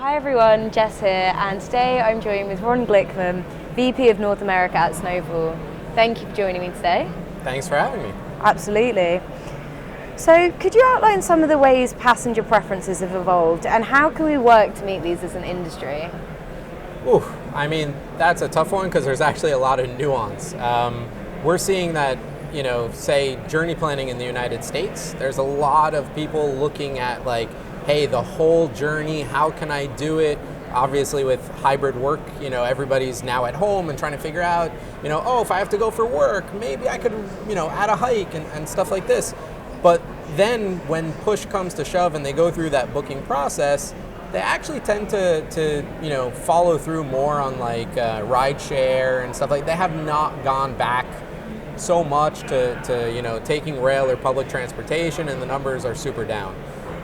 Hi everyone, Jess here, and today I'm joined with Ron Glickman, VP of North America at Snowfall. Thank you for joining me today. Thanks for having me. Absolutely. So could you outline some of the ways passenger preferences have evolved, and how can we work to meet these as an industry? Ooh, I mean, that's a tough one because there's actually a lot of nuance. We're seeing that, say journey planning in the United States, there's a lot of people looking at like, hey, the whole journey, how can I do it? Obviously with hybrid work, everybody's now at home and trying to figure out, if I have to go for work, maybe I could, add a hike and stuff like this. But then when push comes to shove and they go through that booking process, they actually tend to follow through more on like ride share and stuff like that. They have not gone back so much to taking rail or public transportation, and the numbers are super down.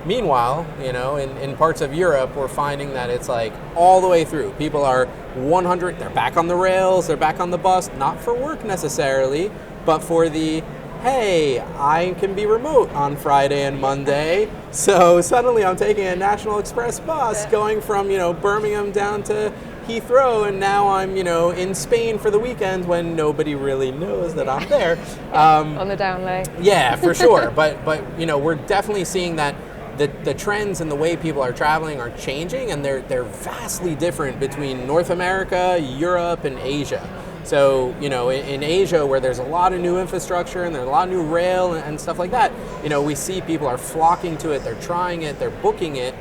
Meanwhile, in parts of Europe, we're finding that it's like all the way through. People are 100, they're back on the rails, they're back on the bus, not for work necessarily, but for the, hey, I can be remote on Friday and Monday, so suddenly I'm taking a National Express bus going from, Birmingham down to Heathrow, and now I'm, in Spain for the weekend when nobody really knows that I'm there. On the down low. Yeah, for sure. But we're definitely seeing that the trends and the way people are traveling are changing, and they're vastly different between North America, Europe, and Asia. So, in Asia, where there's a lot of new infrastructure and there's a lot of new rail and stuff like that, we see people are flocking to it, they're trying it, they're booking it.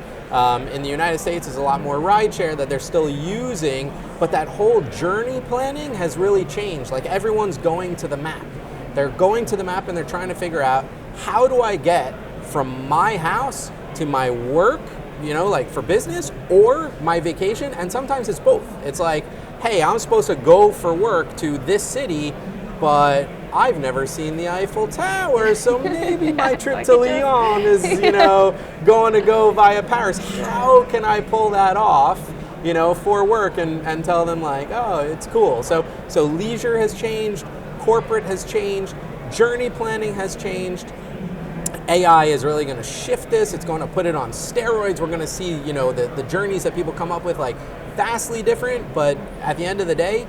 In the United States, there's a lot more rideshare that they're still using, but that whole journey planning has really changed. Like, everyone's going to the map. They're going to the map and they're trying to figure out, how do I get from my house to my work, like for business, or my vacation? And sometimes it's both. It's like, hey, I'm supposed to go for work to this city, but I've never seen the Eiffel Tower, so maybe my trip to Lyon is, going to go via Paris. How can I pull that off, for work and tell them like, oh, it's cool. So leisure has changed, corporate has changed, journey planning has changed. AI is really going to shift this. It's going to put it on steroids. We're going to see, the journeys that people come up with, like, vastly different, but at the end of the day,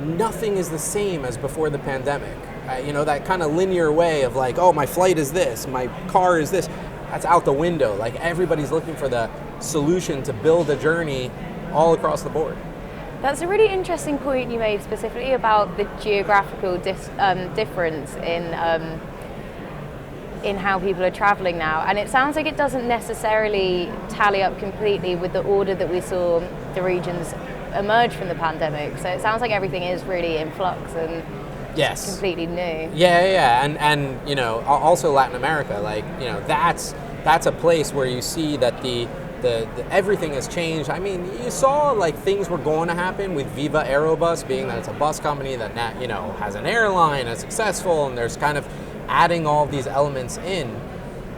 nothing is the same as before the pandemic. That kind of linear way of like, oh, my flight is this, my car is this, that's out the window. Like, everybody's looking for the solution to build a journey all across the board. That's a really interesting point you made, specifically about the geographical difference in how people are traveling now, and it sounds like it doesn't necessarily tally up completely with the order that we saw the regions emerge from the pandemic. So it sounds like everything is really in flux and yes, completely new. Yeah, and also Latin America, like, that's a place where you see that the everything has changed. I mean, you saw like things were going to happen with Viva Aerobus, being that it's a bus company that has an airline, is successful, and there's kind of adding all of these elements in,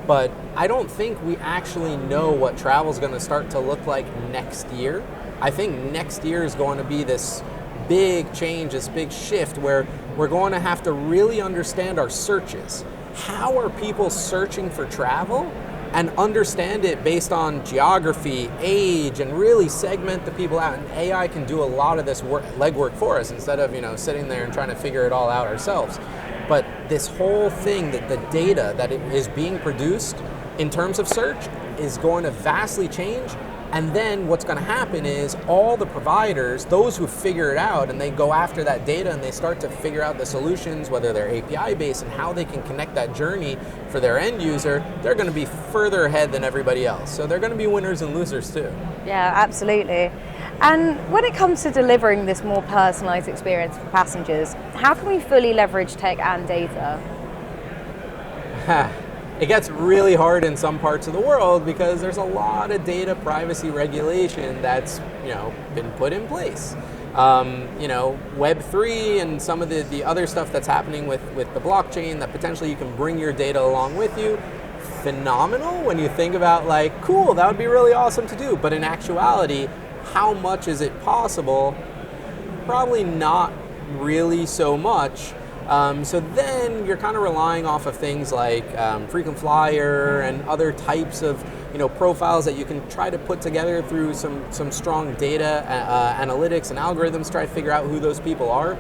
but I don't think we actually know what travel is going to start to look like next year. I think next year is going to be this big change, this big shift where we're going to have to really understand our searches. How are people searching for travel, and understand it based on geography, age, and really segment the people out. And AI can do a lot of this legwork for us instead of sitting there and trying to figure it all out ourselves. But this whole thing, that the data that is being produced in terms of search is going to vastly change. And then what's going to happen is all the providers, those who figure it out and they go after that data and they start to figure out the solutions, whether they're API based and how they can connect that journey for their end user, they're going to be further ahead than everybody else. So they're going to be winners and losers too. Yeah, absolutely. And when it comes to delivering this more personalised experience for passengers, how can we fully leverage tech and data? It gets really hard in some parts of the world because there's a lot of data privacy regulation that's been put in place. Web3 and some of the other stuff that's happening with the blockchain, that potentially you can bring your data along with you. Phenomenal when you think about like, cool, that would be really awesome to do. But in actuality, how much is it possible? Probably not really so much. So then you're kind of relying off of things like frequent flyer and other types of profiles that you can try to put together through some strong data analytics and algorithms, try to figure out who those people are.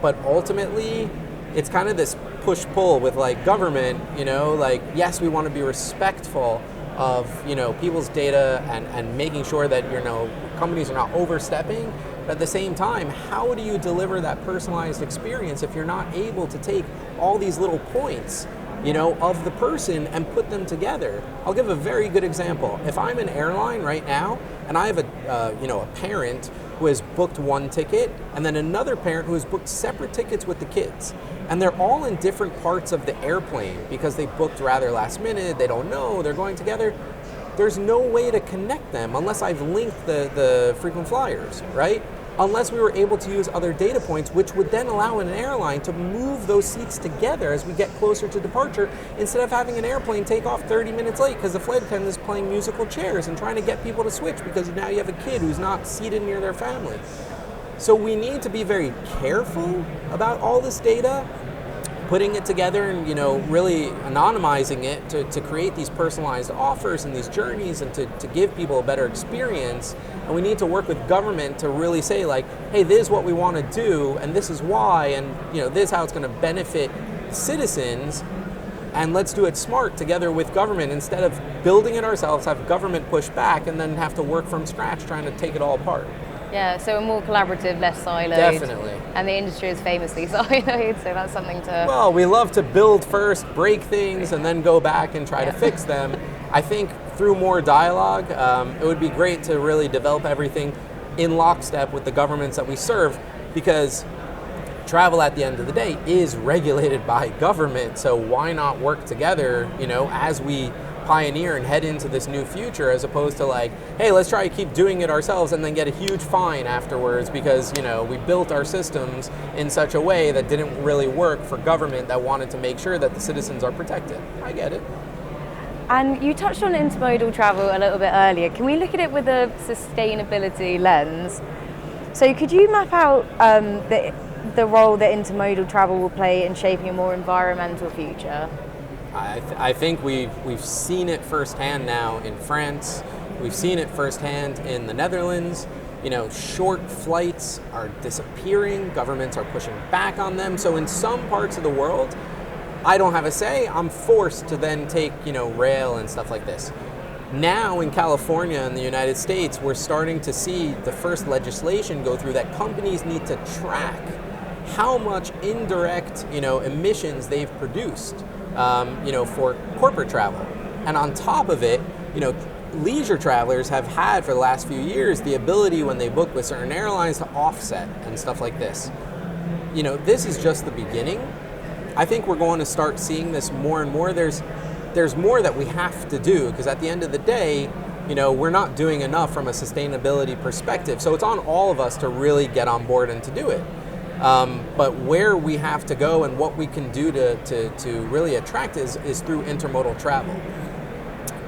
But ultimately, it's kind of this push-pull with like government, like, yes, we want to be respectful of, people's data and making sure that, companies are not overstepping. But at the same time, how do you deliver that personalized experience if you're not able to take all these little points, of the person and put them together? I'll give a very good example. If I'm an airline right now and I have a parent who has booked one ticket and then another parent who has booked separate tickets with the kids, and they're all in different parts of the airplane because they booked rather last minute, they don't know, they're going together, there's no way to connect them unless I've linked the frequent flyers, right? Unless we were able to use other data points, which would then allow an airline to move those seats together as we get closer to departure, instead of having an airplane take off 30 minutes late because the flight attendant is playing musical chairs and trying to get people to switch because now you have a kid who's not seated near their family. So we need to be very careful about all this data, putting it together and really anonymizing it to create these personalized offers and these journeys and to give people a better experience. And we need to work with government to really say like, hey, this is what we want to do and this is why, and this is how it's going to benefit citizens, and let's do it smart together with government instead of building it ourselves, have government push back and then have to work from scratch trying to take it all apart. Yeah, so a more collaborative, less siloed. Definitely. And the industry is famously siloed, so that's something to... Well, we love to build first, break things, and then go back and try to fix them. I think through more dialogue, it would be great to really develop everything in lockstep with the governments that we serve, because travel at the end of the day is regulated by government, so why not work together, as we pioneer and head into this new future, as opposed to like, hey, let's try to keep doing it ourselves and then get a huge fine afterwards because we built our systems in such a way that didn't really work for government that wanted to make sure that the citizens are protected. I get it. And you touched on intermodal travel a little bit earlier. Can we look at it with a sustainability lens? So could you map out the role that intermodal travel will play in shaping a more environmental future? I think we've seen it firsthand now in France. We've seen it firsthand in the Netherlands. Short flights are disappearing. Governments are pushing back on them. So in some parts of the world, I don't have a say. I'm forced to then take, rail and stuff like this. Now in California in the United States, we're starting to see the first legislation go through that companies need to track how much indirect, emissions they've produced. For corporate travel. And on top of it, leisure travelers have had for the last few years the ability when they book with certain airlines to offset and stuff like this. This is just the beginning. I think we're going to start seeing this more and more. There's more that we have to do because at the end of the day, we're not doing enough from a sustainability perspective. So it's on all of us to really get on board and to do it. But where we have to go and what we can do to really attract is through intermodal travel.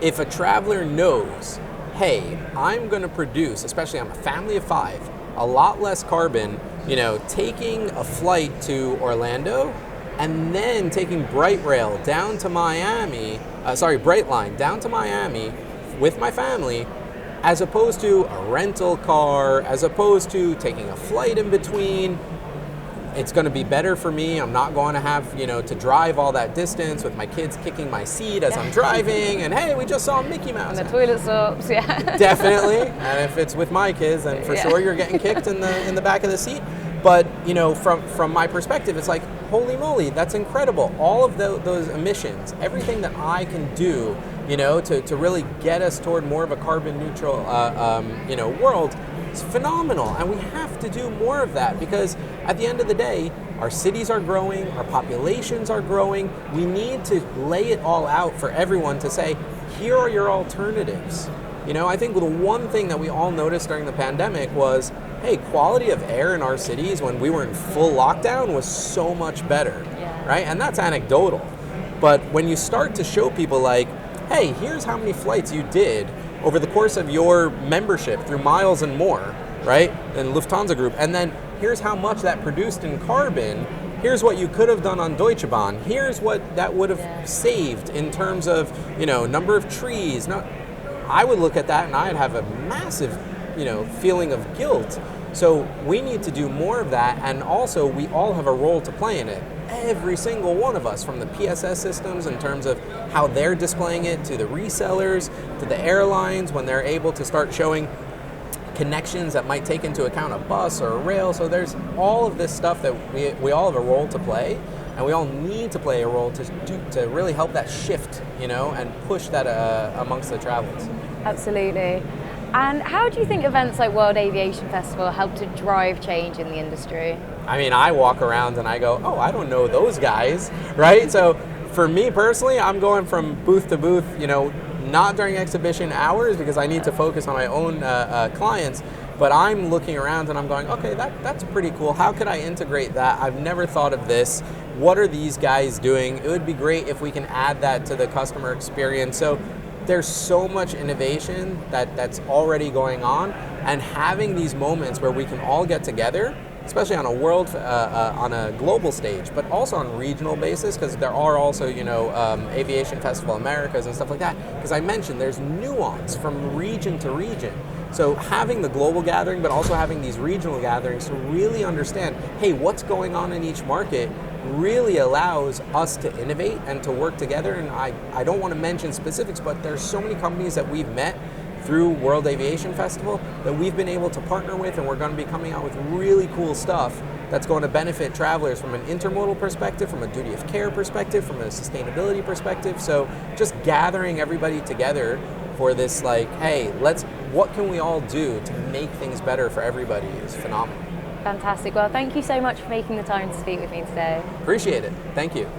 If a traveler knows, hey, I'm going to produce, especially I'm a family of 5, a lot less carbon, taking a flight to Orlando and then taking Brightline down to Miami with my family, as opposed to a rental car, as opposed to taking a flight in between. It's going to be better for me. I'm not going to have, to drive all that distance with my kids kicking my seat as I'm driving. And hey, we just saw Mickey Mouse. And the toilet stops, yeah. Definitely. And if it's with my kids, then for sure you're getting kicked in the back of the seat. But from my perspective, it's like, holy moly, that's incredible. All of those emissions, everything that I can do, to really get us toward more of a carbon neutral, world. It's phenomenal, and we have to do more of that because at the end of the day, our cities are growing, our populations are growing. We need to lay it all out for everyone to say, here are your alternatives. I think the one thing that we all noticed during the pandemic was, hey, quality of air in our cities when we were in full lockdown was so much better, right? And that's anecdotal. But when you start to show people like, hey, here's how many flights you did over the course of your membership through Miles and More, right? And Lufthansa Group. And then here's how much that produced in carbon. here's what you could have done on Deutsche Bahn. Here's what that would have saved in terms of, number of trees. Now, I would look at that and I'd have a massive, feeling of guilt. So we need to do more of that, and also we all have a role to play in it. Every single one of us, from the PSS systems in terms of how they're displaying it, to the resellers, to the airlines when they're able to start showing connections that might take into account a bus or a rail. So there's all of this stuff that we all have a role to play, and we all need to play a role to really help that shift, and push that amongst the travelers. Absolutely. And how do you think events like World Aviation Festival help to drive change in the industry? I mean, I walk around and I go, oh, I don't know those guys, right? So for me personally, I'm going from booth to booth, not during exhibition hours because I need to focus on my own clients, but I'm looking around and I'm going, okay, that's pretty cool. How could I integrate that? I've never thought of this. What are these guys doing? It would be great if we can add that to the customer experience. So there's so much innovation that's already going on, and having these moments where we can all get together, especially on a global stage, but also on a regional basis, because there are also, Aviation Festival Americas and stuff like that. Because I mentioned there's nuance from region to region. So having the global gathering, but also having these regional gatherings to really understand, hey, what's going on in each market really allows us to innovate and to work together. And I don't want to mention specifics, but there's so many companies that we've met through World Aviation Festival that we've been able to partner with, and we're going to be coming out with really cool stuff that's going to benefit travelers from an intermodal perspective, from a duty of care perspective, from a sustainability perspective. So just gathering everybody together for this, hey, what can we all do to make things better for everybody is phenomenal. Fantastic. Well, thank you so much for making the time to speak with me today. Appreciate it. Thank you.